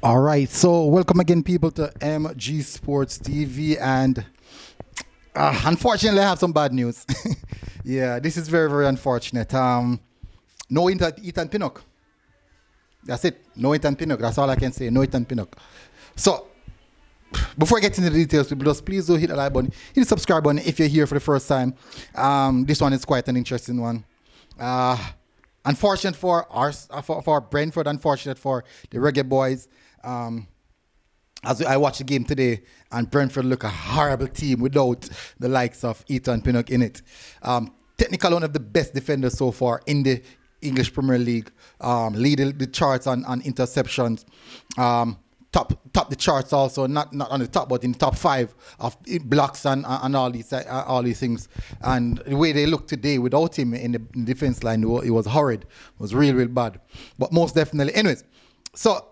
All right, so welcome again, people, to MG Sports TV, and unfortunately, I have some bad news. Yeah, this is very, very unfortunate. No Ethan Pinnock. That's it. No Ethan Pinnock. That's all I can say. No Ethan Pinnock. So, before I get into the details, people, just please do hit the like button, hit the subscribe button if you're here for the first time. This one is quite an interesting one. Unfortunate for for Brentford. Unfortunate for the Reggae Boyz. As I watched the game today, and Brentford look a horrible team without the likes of Ethan Pinnock in it. Technically one of the best defenders so far in the English Premier League, leading the charts on interceptions, top the charts also, not on the top, but in the top 5 of blocks and all these things. And the way they look today without him in the defense line, it was horrid. It was real, real bad. But most definitely, anyways. So,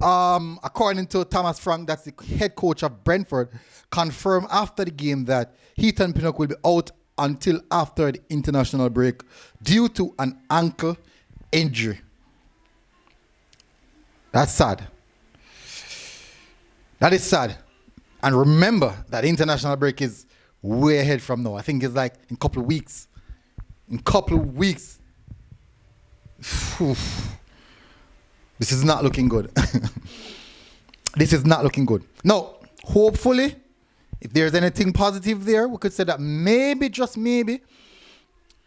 according to Thomas Frank, that's the head coach of Brentford, confirmed after the game that Ethan Pinnock will be out until after the international break due to an ankle injury. That's sad. That is sad. And remember that international break is way ahead from now. I think it's like in a couple of weeks. Phew. This is not looking good. This is not looking good. Now, hopefully, if there's anything positive there, we could say that maybe, just maybe,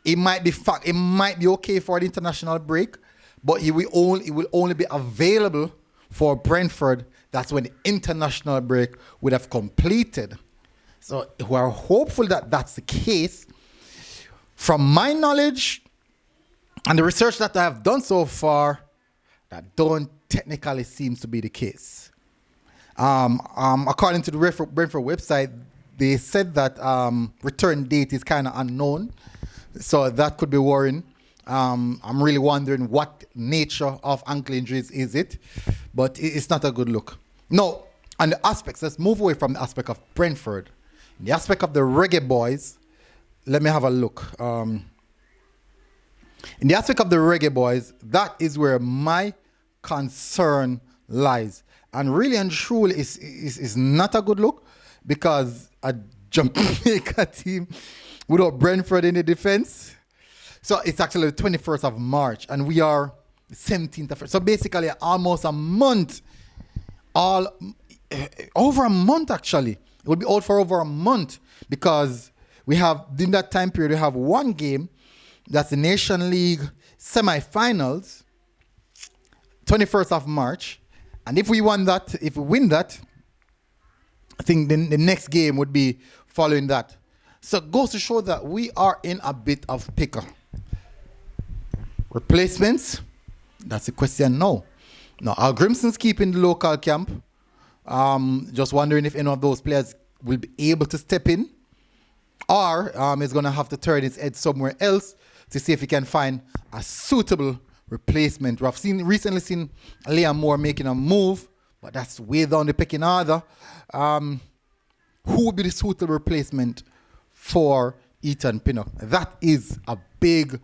it might be okay for the international break, but it will only be available for Brentford. That's when the international break would have completed. So we are hopeful that that's the case. From my knowledge and the research that I have done so far, that don't technically seems to be the case. According to the Brentford website, they said that return date is kind of unknown, so that could be worrying. I'm really wondering what nature of ankle injuries is it, but it's not a good look. No, and the aspects, let's move away from the aspect of Brentford. The aspect of the Reggae Boyz, let me have a look. In the aspect of the Reggae Boyz, that is where my concern lies. And really and truly is not a good look, because a Jamaica team without Brentford in the defense. So it's actually the 21st of March and we are the 17th of February. So basically almost a month, over a month actually. It will be out for over a month, because we have, in that time period, we have one game, that's the Nation League semi-finals, 21st of March. And if we win that, I think the next game would be following that. So it goes to show that we are in a bit of pickle. Replacements? That's the question now. Now, Al Grimson's keeping the local camp. Just wondering if any of those players will be able to step in, or he's going to have to turn his head somewhere else to see if he can find a suitable replacement. We've recently seen Liam Moore making a move, but that's way down the pecking order. Who would be the suitable replacement for Ethan Pinnock? That is a big,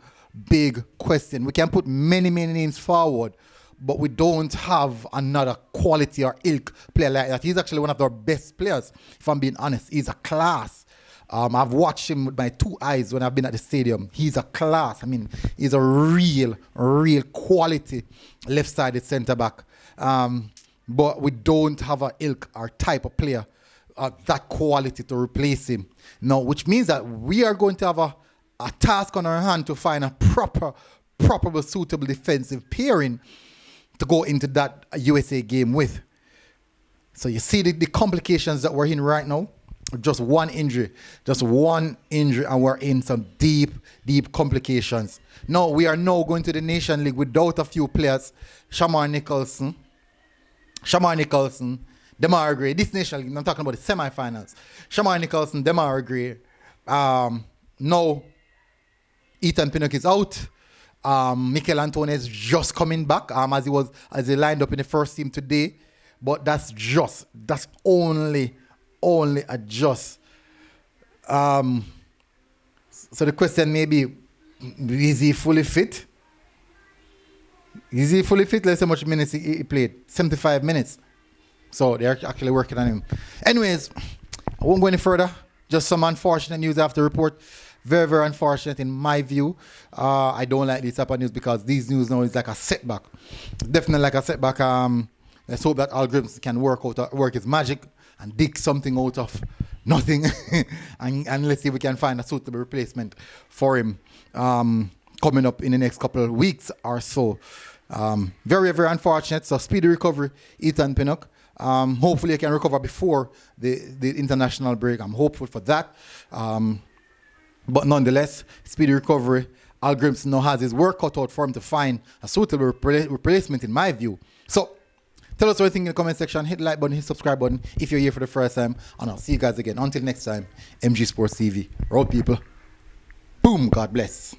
big question. We can put many, many names forward, but we don't have another quality or ilk player like that. He's actually one of our best players, if I'm being honest. He's a class. I've watched him with my 2 eyes when I've been at the stadium. He's a class. I mean, he's a real quality left-sided centre-back. But we don't have an ilk or type of player that quality to replace him. Now, which means that we are going to have a task on our hand to find a proper, suitable defensive pairing to go into that USA game with. So you see the complications that we're in right now. Just one injury, and we're in some deep complications. Now, we are now going to the Nation League without a few players. Shamar Nicholson, Demar Gray. This Nation League, I'm talking about the semi-finals. Shamar Nicholson, Demar Gray. Now, Ethan Pinnock is out. Mikel Antone is just coming back, as he lined up in the first team today. But that's only a just. So the question may be, is he fully fit? Let's see how much minutes he played. 75 minutes. So they're actually working on him. Anyways, I won't go any further. Just some unfortunate news I have to report. Very, very unfortunate in my view. I don't like this type of news because these news now is like a setback. Definitely like a setback. Let's hope that algorithms can work his magic and dig something out of nothing. and let's see if we can find a suitable replacement for him coming up in the next couple of weeks or so. Very, very unfortunate. So speedy recovery, Ethan Pinnock. Hopefully he can recover before the international break. I'm hopeful for that. But nonetheless, speedy recovery. Al Grimson now has his work cut out for him to find a suitable replacement in my view. So tell us what you think in the comment section. Hit the like button, hit the subscribe button if you're here for the first time. And I'll see you guys again. Until next time, MG Sports TV. Road people. Boom. God bless.